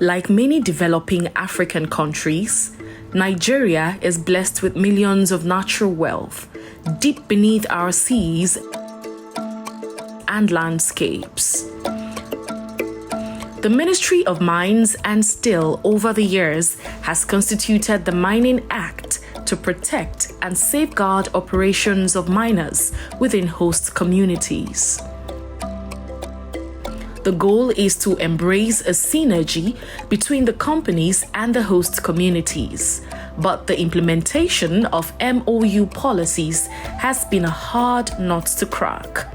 Like many developing African countries, Nigeria is blessed with millions of natural wealth deep beneath our seas and landscapes. The Ministry of Mines and Steel over the years has constituted the Mining Act to protect and safeguard operations of miners within host communities. The goal is to embrace a synergy between the companies and the host communities, but the implementation of MOU policies has been a hard nut to crack.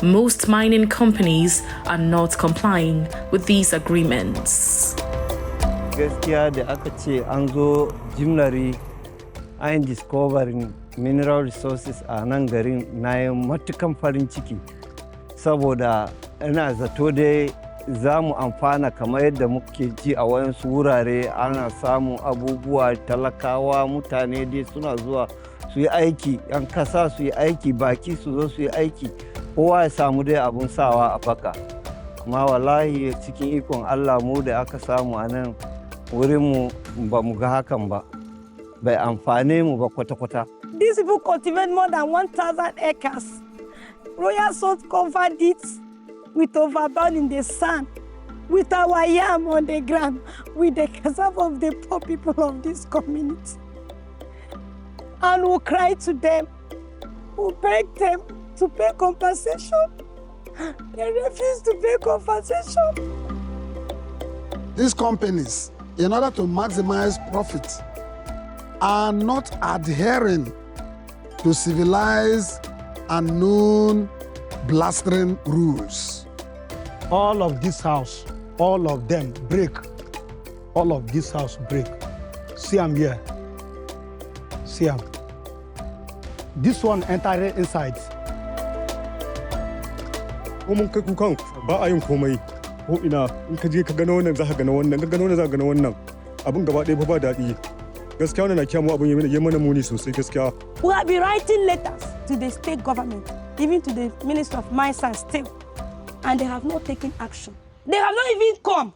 Most mining companies are not complying with these agreements. Gaskiya da aka ce an zo jimlari an discovering mineral resources a nan garin na yi matukan farin ciki saboda ina zato dai za mu amfana kamar yadda muke ji a wayansu wurare ana samun abubuwa talakawa mutane dai suna zuwa su yi aiki yan kasa su yi aiki baki su zo su yi aiki kowa ya samu dai abun sawa a baka amma wallahi cikin ikon Allah mu da aka samu a nan wurinmu ba mu ga hakan ba bai amfane mu ba kwata-kwata. These people cultivate more than 1,000 acres. Royal Salt covered it with overburn in the sand, with our yam on the ground, with the cassava of the poor people of this community. And we cry to them, we beg them to pay compensation. They refuse to pay compensation. These companies, in order to maximize profit, are not adhering to civilized and known blastering rules. All of this house, all of them break. All of this house break. See, I'm here. See, I'm. This one entered inside. Mun kai kukan ba a yin komai ko ina in ka je ka gano wannan za ka gano wannan ka gano wannan za ka gano wannan abin gaba ɗaya ba daɗi gaskiya wannan na kiyamu abin ya mana muni sosai gaskiya. We have been writing letters to the state government, even to the Minister of Mines and Steel, and they have not taken action. They have not even come.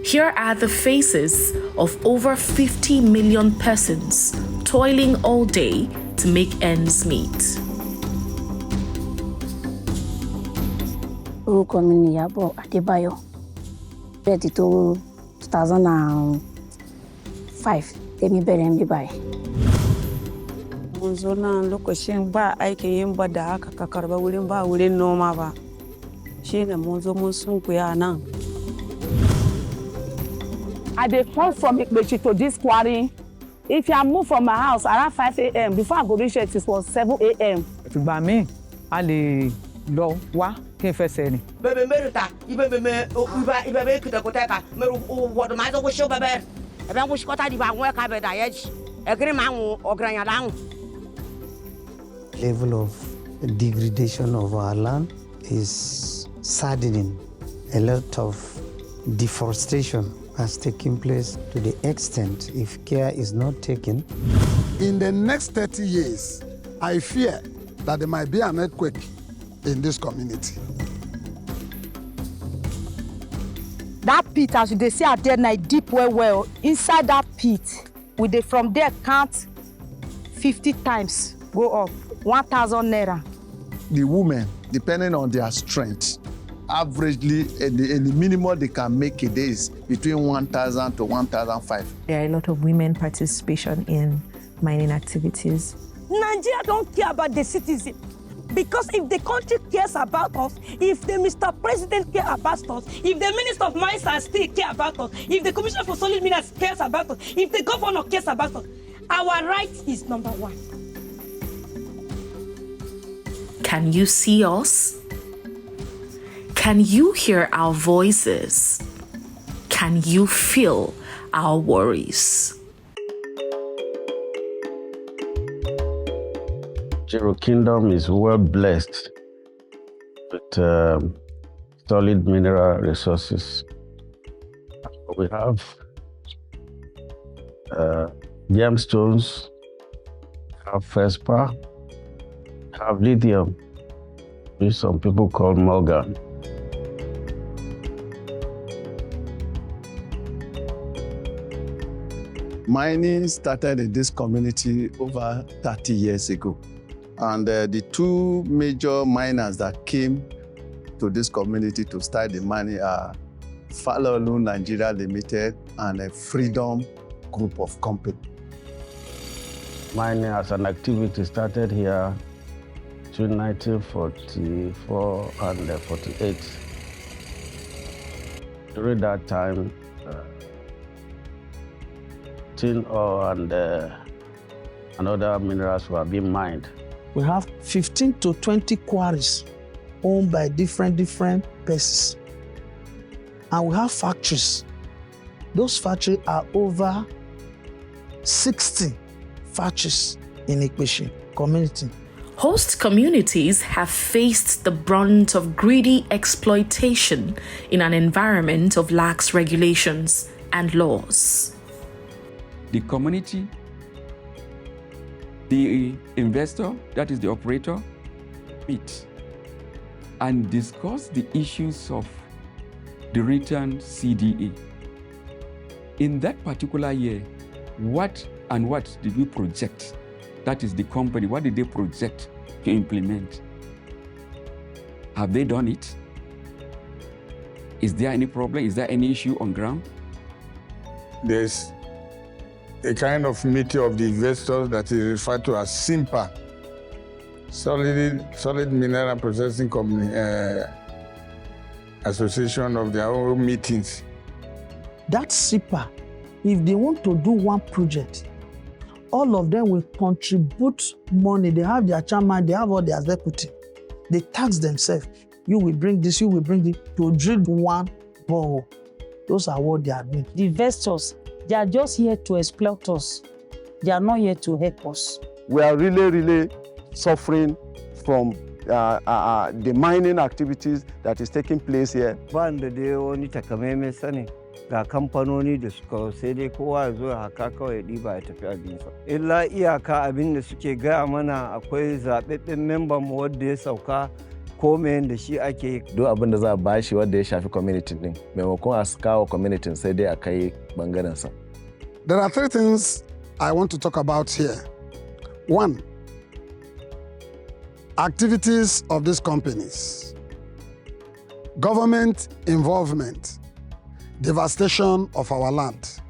Here are the faces of over 50 million persons toiling all day to make ends meet. Orúkọ mi ni Ìyábọ̀ Adébáyọ̀. Bẹ́ẹ̀ ti tó 2005 tèmi bẹ̀rẹ̀ ń bí báyìí. Mun zo nan lokacin ba aikin yin ba da haka ka karba wurin ba wurin noma ba. Shi ne mun zo mun sunkuya nan. I dey come from Ekiti to this quarry. If I move from my house around 5 a.m. before I go reach it, it was 7 a.m. Ìgbà míì a lè lọ wá kí n fẹsẹ̀ rìn. Bẹ́ẹ̀ mẹ́rin ta ibẹ̀ bẹ́ẹ̀ kìtẹ̀ kọ́tẹ́ ka mẹ́rin wọ́dọ̀ máa ń sọ kó ṣé bẹ́ẹ̀ ẹ̀bẹ̀ ń kó ṣíkọ́tà dìbò àwọn ẹ̀ka bẹ̀ dà yẹ́ jì ẹ̀kiri máa ń ọ̀gẹ̀rẹ̀ yàn dáhùn. Level of degradation of our land is saddening. A lot of deforestation has taken place to the extent if care is not taken. In the next 30 years, I fear that there might be an earthquake in this community. That pit, as they say out there, now deep well. Inside that pit, we dey from there count 50 times go up 1,000 naira. The women, depending on their strength, averagely, the minimum they can make a day is between 1,000 to 1,500. There are a lot of women participation in mining activities. Nigeria don't care about the citizen. Because if the country cares about us, if the Mr. President cares about us, if the Minister of Mines and Steel cares about us, if the Commissioner for Solid Minerals cares about us, if the Governor cares about us, our right is number one. Can you see us? Can you hear our voices? Can you feel our worries? Jero Kingdom is well blessed with solid mineral resources. We have gemstones, have feldspar, have lithium, which some people call Morgan. Mining started in this community over 30 years ago. And the two major miners that came to this community to start the mining are Falolu Nigeria Limited and a Freedom Group of Company. Mining as an activity started here between 1944 and 48. During that time, tin ore and other minerals were being mined. We have 15 to 20 quarries owned by different persons. And we have factories. Those factories are over 60 factories in Ekiti community. Host communities have faced the brunt of greedy exploitation in an environment of lax regulations and laws. The community, the investor, that is the operator, meet and discuss the issues of the written CDA. In that particular year, what did we project? That is the company, what did they project to implement? Have they done it? Is there any problem? Is there any issue on ground? There's a kind of meeting of the investors that is referred to as SIMPA, Solid Mineral Processing Company Association of their own meetings. That SIPA, if they want to do one project, all of them will contribute money. They have their chairman, they have all their executive. They tax themselves. You will bring this, you will bring this, to drill one borehole. Those are what they are doing. The investors, they are just here to exploit us. They are not here to help us. We are really suffering from the mining activities that is taking place here. Ban da dai wani takamaimai sani ga kamfanoni da suka sai dai kowa ya zo ya haka kawai ya ɗiba ya tafi abinsa. Illa iyaka abin da suke gaya mana akwai zaɓaɓɓen memban mu wanda ya sauka ko me da shi ake. Duk abin da za a bashi wanda ya shafi community din maimakon a kawo community sai dai a kai bangaren sa. There are three things I want to talk about here. One, activities of these companies, government involvement, devastation of our land.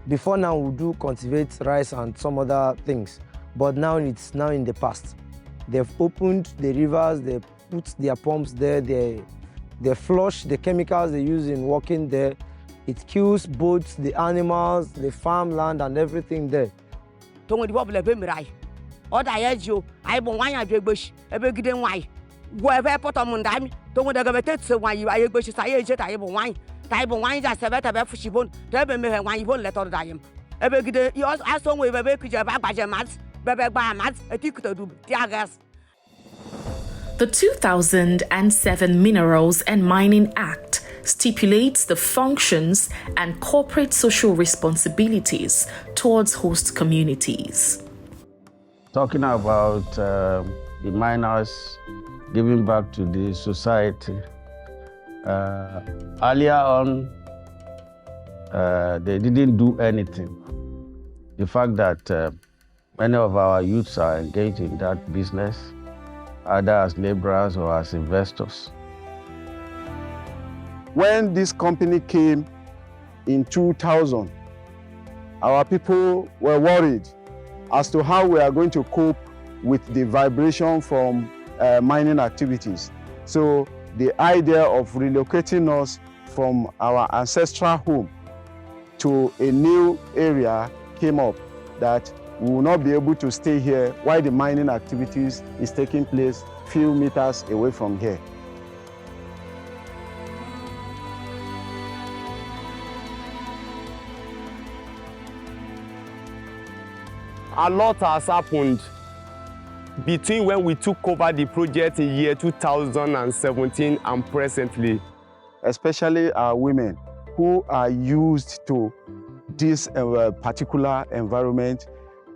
Before now, we do cultivate rice and some other things, but now it's now in the past. They've opened the rivers, they put their pumps there, they flush the chemicals they use in working there. It kills both the animals, the farmland, and everything there. The 2007 Minerals and Mining Act stipulates the functions and corporate social responsibilities towards host communities. Talking about the miners giving back to the society, earlier on, they didn't do anything. The fact that many of our youths are engaged in that business, either as laborers or as investors. When this company came in 2000, our people were worried as to how we are going to cope with the vibration from mining activities. So the idea of relocating us from our ancestral home to a new area came up, that we will not be able to stay here while the mining activities is taking place few meters away from here. A lot has happened between when we took over the project in year 2017 and presently. Especially our women who are used to this particular environment.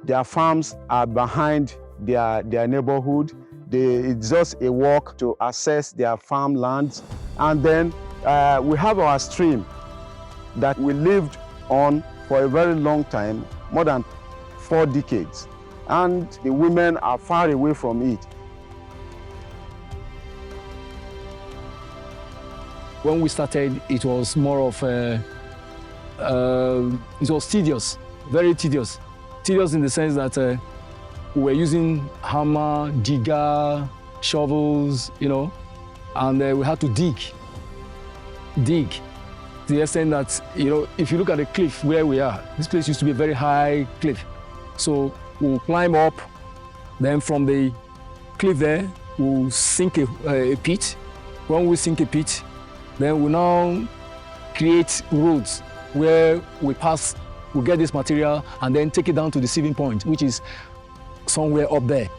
Their farms are behind their neighborhood. It's just a walk to access their farmlands. And then we have our stream that we lived on for a very long time, more than 4 decades. And the women are far away from it. When we started, it was more of it was tedious, very tedious. Tedious in the sense that we were using hammer, digger, shovels, and we had to dig to the extent that, if you look at the cliff where we are, this place used to be a very high cliff. So we'll climb up, then from the cliff there, we'll sink a pit. When we sink a pit, then we now create roads where we get this material and then take it down to the receiving point, which is somewhere up there.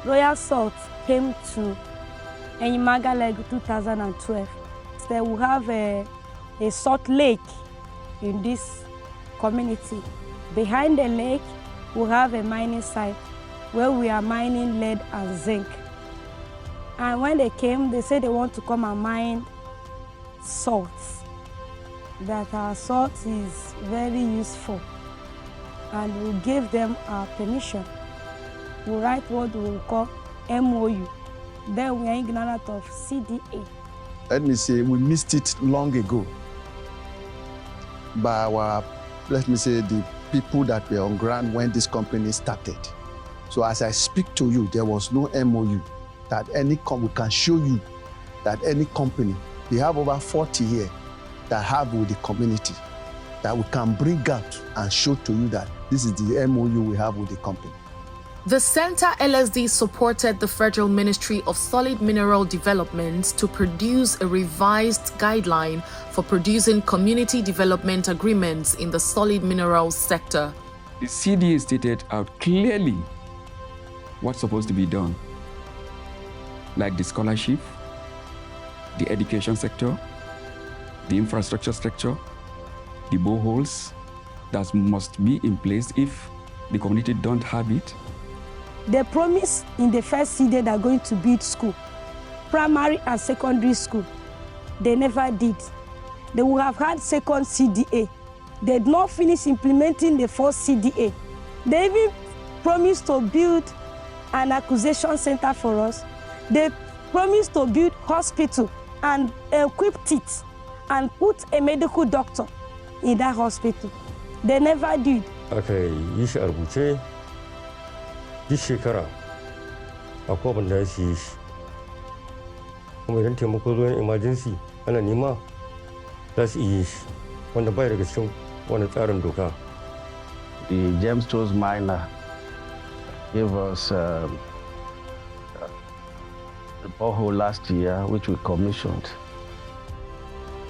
Royal Salt came to Enyimagaleg 2012. So we have a salt lake in this community. Behind the lake, we have a mining site where we are mining lead and zinc. And when they came, they said they want to come and mine salt. That our salt is very useful. And we gave them our permission. We write what we will call MOU. Then we are ignorant of CDA. Let me say, we missed it long ago by the people that were on ground when this company started. So as I speak to you, there was no MOU that we can show you that any company, we have over 40 here that have with the community, that we can bring out and show to you that this is the MOU we have with the company. The Center LSD supported the Federal Ministry of Solid Mineral Development to produce a revised guideline for producing community development agreements in the solid minerals sector. The CDA stated out clearly what's supposed to be done, like the scholarship, the education sector, the infrastructure sector, the boreholes that must be in place if the community don't have it. They promised in the first CDA they're going to build school, primary and secondary school. They never did. They would have had second CDA. They did not finish implementing the first CDA. They even promised to build an acquisition center for us. They promised to build hospital and equipped it and put a medical doctor in that hospital. They never did. Okay, yi shi a rubuce duk shekara akwai abin da ya siye shi. Kuma idan taimako zo na emergency ana nema za su iya shi wanda bai daga cikin wani tsarin doka. The gemstones miner gave us a borehole last year, which we commissioned.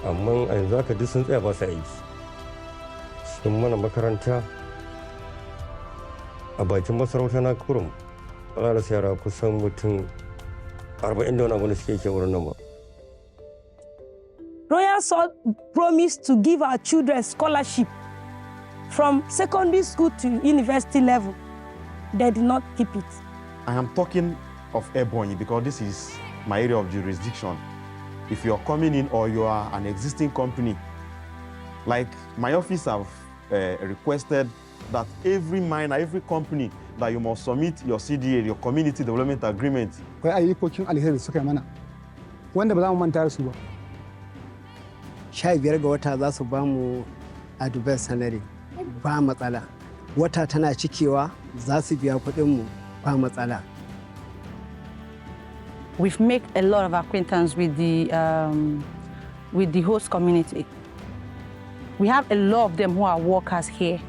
Amma a yanzu haka duk sun tsaya ba su aiki. Sun mana makaranta a bakin masarauta na kurum a ƙara yara kusan mutum 40 da wani abu da suke ke wurin nan ba. Royal Salt promised to give our children scholarship from secondary school to university level. They did not keep it. I am talking of Ebonyi because this is my area of jurisdiction. If you're coming in or you are an existing company, like my office have requested that every miner, every company, that you must submit your CDA, your community development agreement. Akwai ayyukokin alheri suka mana wanda ba za mu manta da su ba. 15 ga wata za su ba mu advance salary ba matsala. Wata tana cikewa za su biya kuɗin mu ba matsala. We've made a lot of acquaintance with the host community. We have a lot of them who are workers here.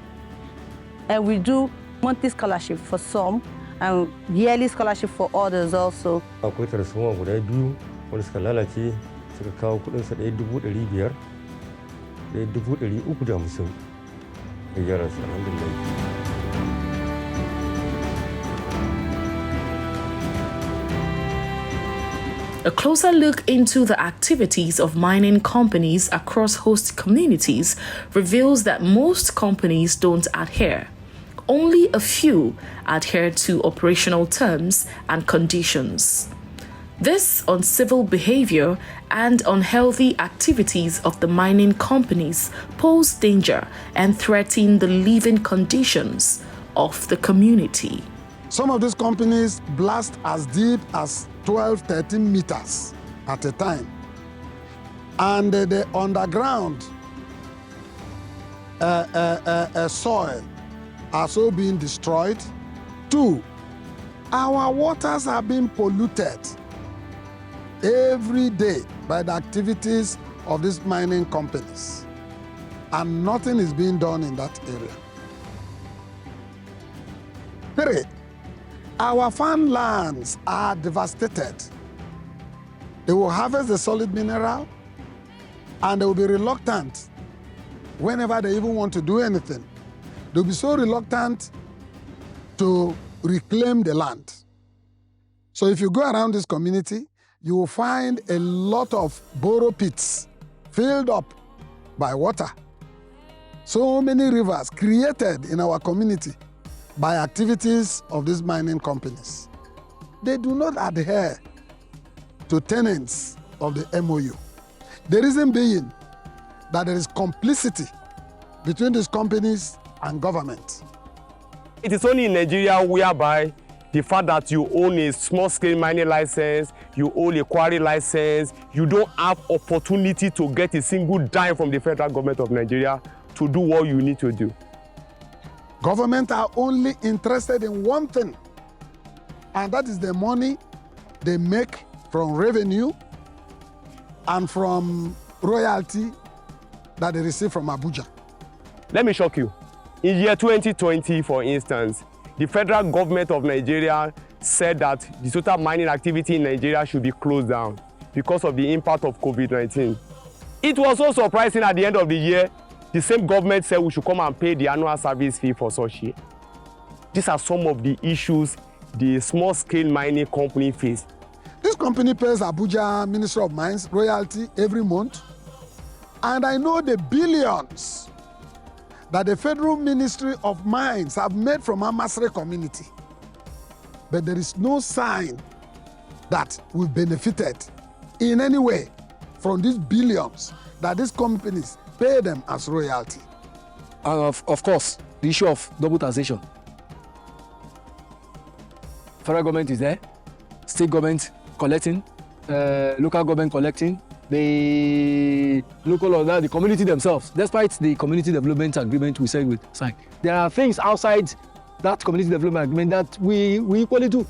And we do monthly scholarship for some and yearly scholarship for others also. Akwai tarsoma guda biyu wanda suka lalace suka kawo kudinsa $1,500, $1,350 da gyara su alhamdulillah. A closer look into the activities of mining companies across host communities reveals that most companies don't adhere. Only a few adhere to operational terms and conditions. This uncivil behavior and unhealthy activities of the mining companies pose danger and threaten the living conditions of the community. Some of these companies blast as deep as 12, 13 meters at a time. And the underground soil are so being destroyed. 2, our waters are being polluted every day by the activities of these mining companies. And nothing is being done in that area. 3, our farmlands are devastated. They will harvest the solid mineral and they will be reluctant whenever they even want to do anything. They'll be so reluctant to reclaim the land. So if you go around this community, you will find a lot of borrow pits filled up by water. So many rivers created in our community by activities of these mining companies. They do not adhere to tenets of the MOU. The reason being that there is complicity between these companies and government. It is only in Nigeria whereby the fact that you own a small-scale mining license, you own a quarry license, you don't have opportunity to get a single dime from the federal government of Nigeria to do what you need to do. Government are only interested in one thing, and that is the money they make from revenue and from royalty that they receive from Abuja. Let me shock you. In year 2020, for instance, the federal government of Nigeria said that the total mining activity in Nigeria should be closed down because of the impact of COVID-19. It was so surprising at the end of the year, the same government said we should come and pay the annual service fee for such year. These are some of the issues the small-scale mining company face. This company pays Abuja Ministry of Mines royalty every month, and I know the billions that the Federal Ministry of Mines have made from our Masre community. But there is no sign that we benefited in any way from these billions that these companies pay them as royalty. And of course, the issue of double taxation. Federal government is there, state government collecting, local government collecting, the local or the community themselves, despite the community development agreement we said with sign. There are things outside that community development agreement that we equally do.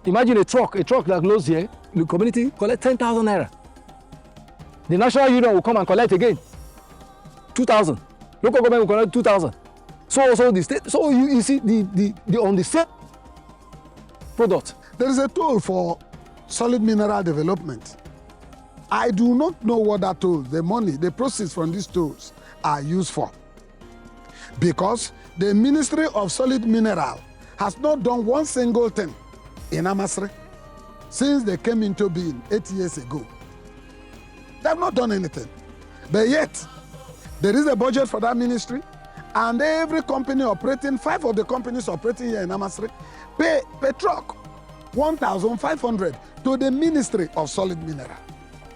Imagine a truck that goes here, the community collect 10,000 naira. The national union will come and collect again 2,000. Local government will collect 2,000. So the state. So you see the on the same product. There is a tool for solid mineral development. I do not know what that tool, the money, the proceeds from these tools are used for. Because the Ministry of Solid Mineral has not done one single thing in Amasre since they came into being 8 years ago. They have not done anything. But yet, there is a budget for that ministry, and every company operating, 5 of the companies operating here in Amasre, pay per truck 1,500 to the Ministry of Solid Mineral.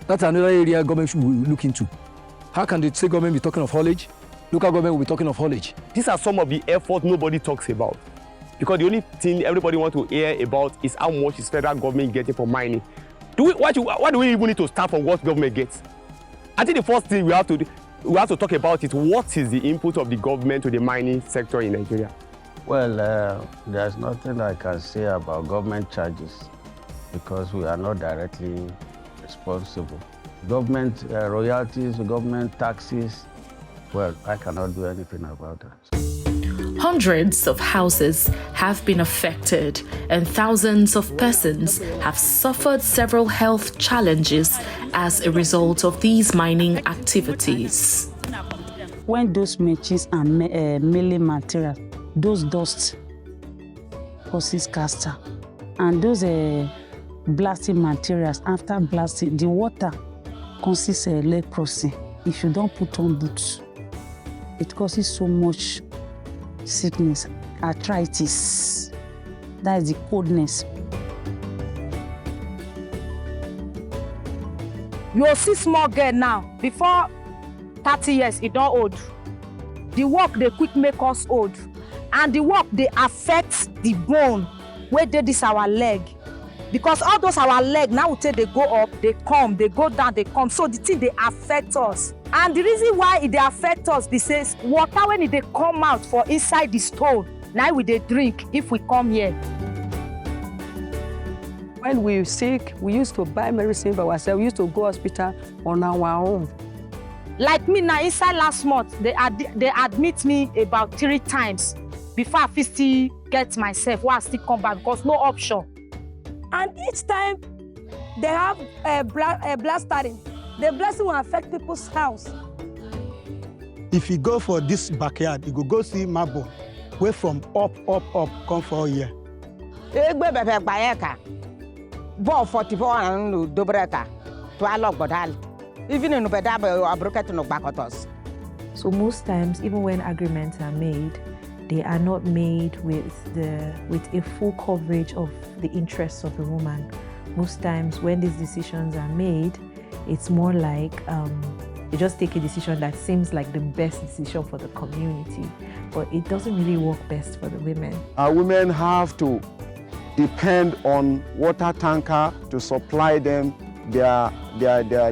That's another area government should look into. How can the state government be talking of haulage? Local government will be talking of haulage. These are some of the efforts nobody talks about. Because the only thing everybody wants to hear about is how much is federal government getting for mining. Why do we even need to start from what government gets? I think the first thing we have to talk about is what is the input of the government to the mining sector in Nigeria? Well, there's nothing I can say about government charges because we are not directly responsible. Government royalties, government taxes, well, I cannot do anything about that. Hundreds of houses have been affected, and thousands of persons have suffered several health challenges as a result of these mining activities. When those machines and milling materials, those dust causes cancer, and those blasting materials, after blasting, the water causes leprosy. If you don't put on boots, it causes so much sickness, arthritis. That is the coldness. You see small girl now, before 30 years, it don't old. The work they quick make us old. And the work they affect the bone where they this our leg. Because all those our leg now until they go up, they come, they go down, they come. So the thing they affect us. And the reason why it they affect us, because water when it they come out for inside the stone, now we they drink if we come here. When we sick, we used to buy medicine by ourselves. We used to go hospital on our own. Like me now, inside last month, they admit me about 3 times before I still get myself, where I still come back, because no option. And each time they have a blastering, the blasting will affect people's house. If you go for this backyard, you go see marble, way from up, come for here. So most times, even when agreements are made, they are not made with a full coverage of the interests of the woman. Most times when these decisions are made, it's more like they just take a decision that seems like the best decision for the community, but it doesn't really work best for the women. Our women have to depend on water tanker to supply them their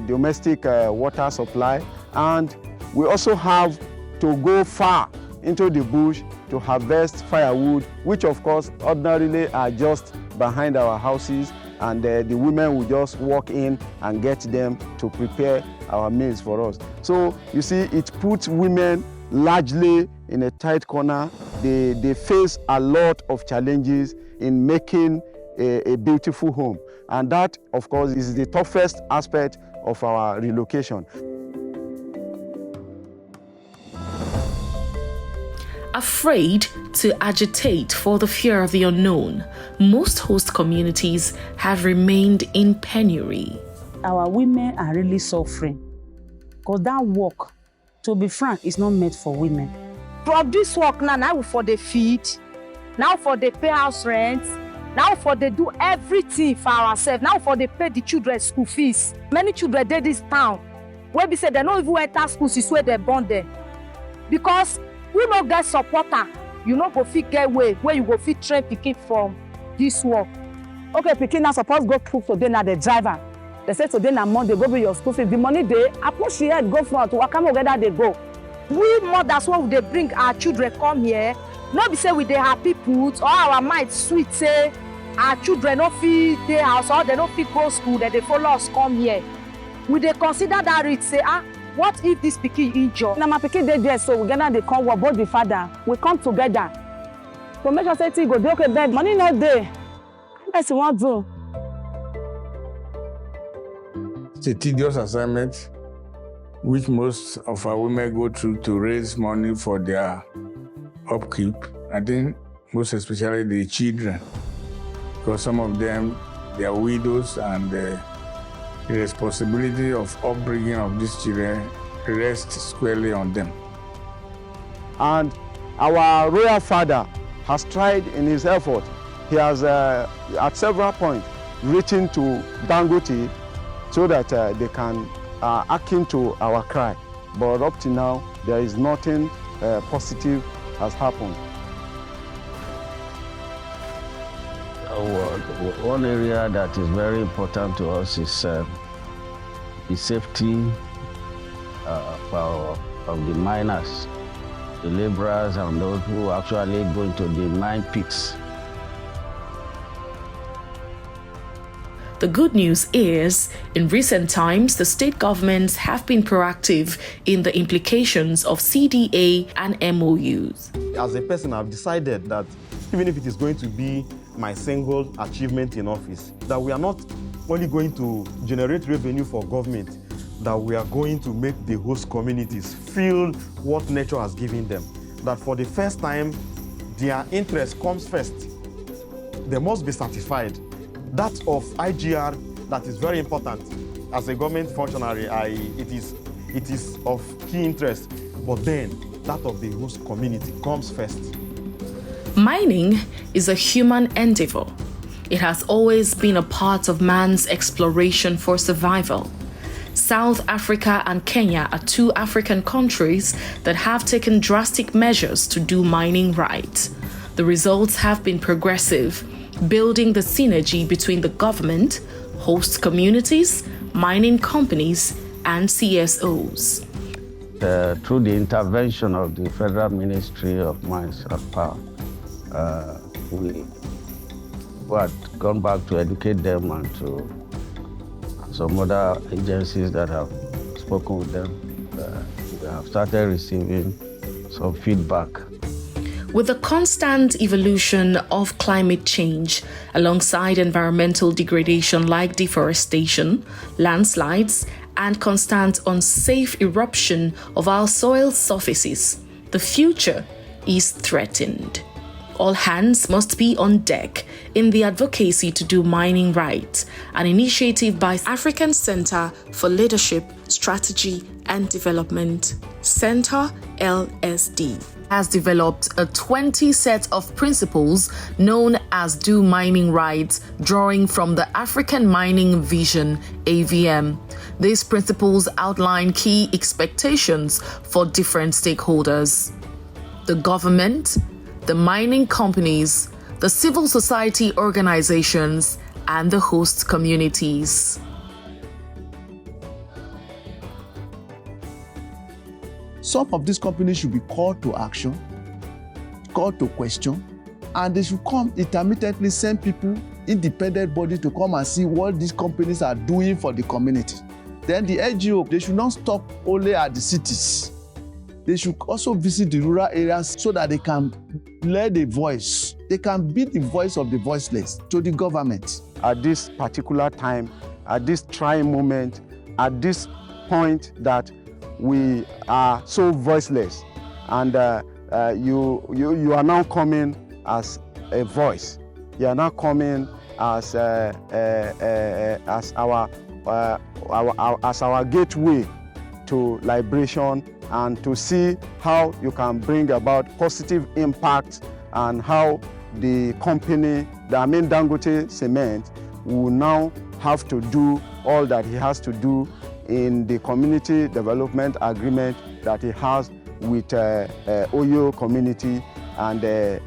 domestic water supply, and we also have to go far into the bush to harvest firewood, which of course ordinarily are just behind our houses, and the women will just walk in and get them to prepare our meals for us. So you see, it puts women largely in a tight corner. They face a lot of challenges in making a beautiful home, and that of course is the toughest aspect of our relocation. Afraid to agitate for the fear of the unknown, most host communities have remained in penury. Our women are really suffering because that work, to be frank, is not meant for women. From this work now for the feed, now for the pay house rent, now for the do everything for ourselves, now for the pay the children's school fees. Many children did this town where we say they don't even enter school, is where they're born there. Because we no get supporter, you no go fit get way where you go fit train pikin from this work. Okay, pikin now suppose go cook today na the driver. They say today na Monday, go be your school fees. The money they approach here, go front, waka together they go. We mothers when they bring our children come here, not be say we they happy put or our mind sweet say our children no fit dey house or they no fit go school, that they follow us come here. We they consider that rich say what if this pikin injure? Now my pikin dey there, so we gather they come work, both the father, we come together. To make sure say things go dey okay, bed money not there. What you want to do? It's a tedious assignment which most of our women go through to raise money for their upkeep. I think most especially the children, because some of them, they are widows, and the responsibility of upbringing of these children rests squarely on them. And our royal father has tried in his effort. He has, at several points, written to Dangote so that they can akin to our cry. But up to now, there is nothing positive has happened. One area that is very important to us is the safety of the miners, the laborers, and those who are actually going to the mine pits. The good news is, in recent times, the state governments have been proactive in the implications of CDA and MOUs. As a person, I've decided that even if it is going to be my single achievement in office, that we are not only going to generate revenue for government, that we are going to make the host communities feel what nature has given them. That for the first time, their interest comes first. They must be certified. That of IGR, that is very important. As a government functionary, it is of key interest. But then, that of the host community comes first. Mining is a human endeavor. It has always been a part of man's exploration for survival. South Africa and Kenya are two African countries that have taken drastic measures to do mining right. The results have been progressive, building the synergy between the government, host communities, mining companies, and CSOs. Through the intervention of the Federal Ministry of Mines and Power, we had gone back to educate them and to some other agencies that have spoken with them. We have started receiving some feedback. With the constant evolution of climate change, alongside environmental degradation like deforestation, landslides, and constant unsafe eruption of our soil surfaces, the future is threatened. All hands must be on deck in the advocacy to do mining right, an initiative by African Center for Leadership, Strategy and Development, Center LSD, has developed a 20 set of principles known as Do Mining Right, drawing from the African Mining Vision, AVM. These principles outline key expectations for different stakeholders: the government, the mining companies, the civil society organizations, and the host communities. Some of these companies should be called to action, called to question, and they should come intermittently send people, independent body, to come and see what these companies are doing for the community. Then the NGO, they should not stop only at the cities. They should also visit the rural areas so that they can lend a voice. They can be the voice of the voiceless to the government. At this particular time, at this trying moment, at this point that we are so voiceless, and you are now coming as a voice. You are now coming as our gateway to liberation, and to see how you can bring about positive impact, and how the company, the Dangote Cement, will now have to do all that he has to do in the community development agreement that he has with Oyo community and the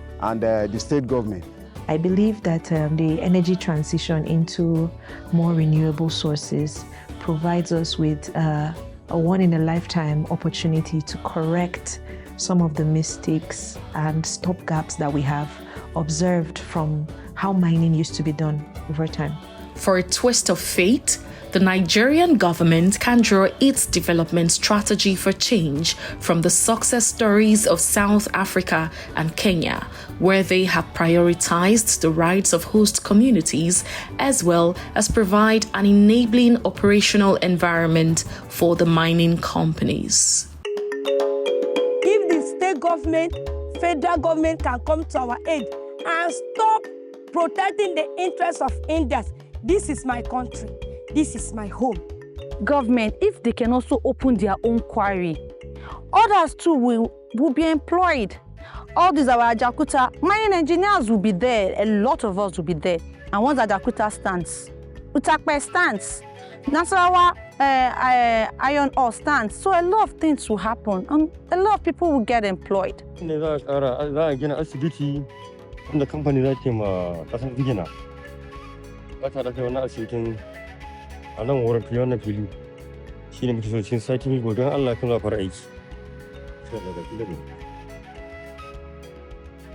state government. I believe that the energy transition into more renewable sources provides us with a one-in-a-lifetime opportunity to correct some of the mistakes and stop gaps that we have observed from how mining used to be done over time. For a twist of fate, the Nigerian government can draw its development strategy for change from the success stories of South Africa and Kenya, where they have prioritized the rights of host communities, as well as provide an enabling operational environment for the mining companies. If the state government, federal government can come to our aid and stop protecting the interests of Indians, this is my country. This is my home. Government, if they can also open their own quarry, others too will be employed. All these our Ajakuta mining engineers will be there. A lot of us will be there. And once Ajakuta stands, Utakpe stands, Nasarawa iron ore stands. So a lot of things will happen, and a lot of people will get employed. a nan wurin fiye wannan fili shi ne muke so cikin sati mai godon Allah kan za fara aiki.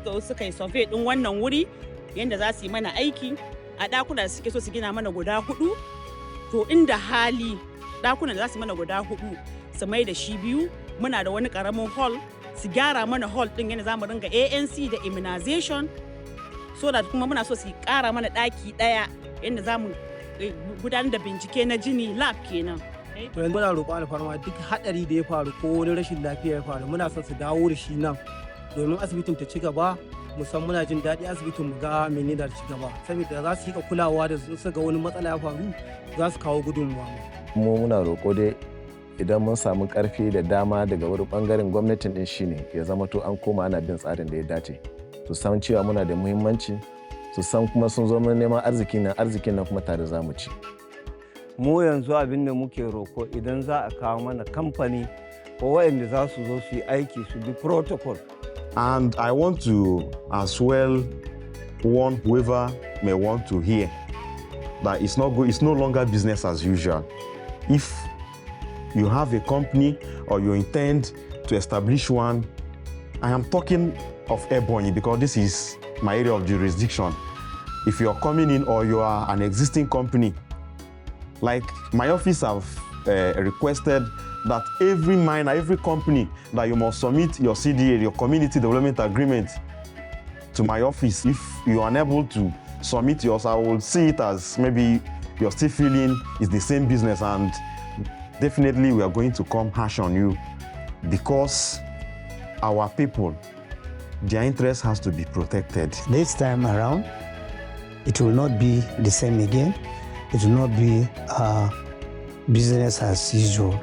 So suka yi survey din wannan wuri yadda za su yi mana aiki a ɗakuna da suke so su gina mana guda 4, to inda hali ɗakunan da za su mana guda 4 su mai da shi 2, muna da wani ƙaramin hall su gyara mana hall ɗin yana za mu ringa ANC da immunization, so da kuma muna so su ƙara mana ɗaki ɗaya yadda za mu gudanar da bincike na jini lab kenan. To yanzu muna roƙo alfarma duk haɗari da ya faru ko wani rashin lafiya ya faru muna son su dawo da shi nan domin asibitin ta ci gaba, musamman muna jin daɗi asibitin mu ga menene da ci gaba, saboda za su yi kulawa da su ga wani matsala ya faru za su kawo gudunmuwa. Mu muna roƙo dai idan mun samu ƙarfi da dama daga wani ɓangaren gwamnatin ɗin shine ya zama to an koma ana bin tsarin da ya dace, su san cewa muna da muhimmanci, su san kuma sun zo mun neman arzikin nan kuma tare za mu ci. Mu yanzu abin da muke roko idan za a kawo mana kamfani ko waɗanda za su zo su yi aiki su bi protocol. And I want to as well warn whoever may want to hear that it's no longer business as usual. If you have a company or you intend to establish one, I am talking of Ebonyi because this is my area of jurisdiction. If you're coming in or you are an existing company, like my office have requested that every miner, every company, that you must submit your CDA, your Community Development Agreement, to my office. If you are unable to submit yours, I will see it as maybe you're still feeling it's the same business, and definitely we are going to come harsh on you because our people, their interest has to be protected. This time around, it will not be the same again. It will not be business as usual.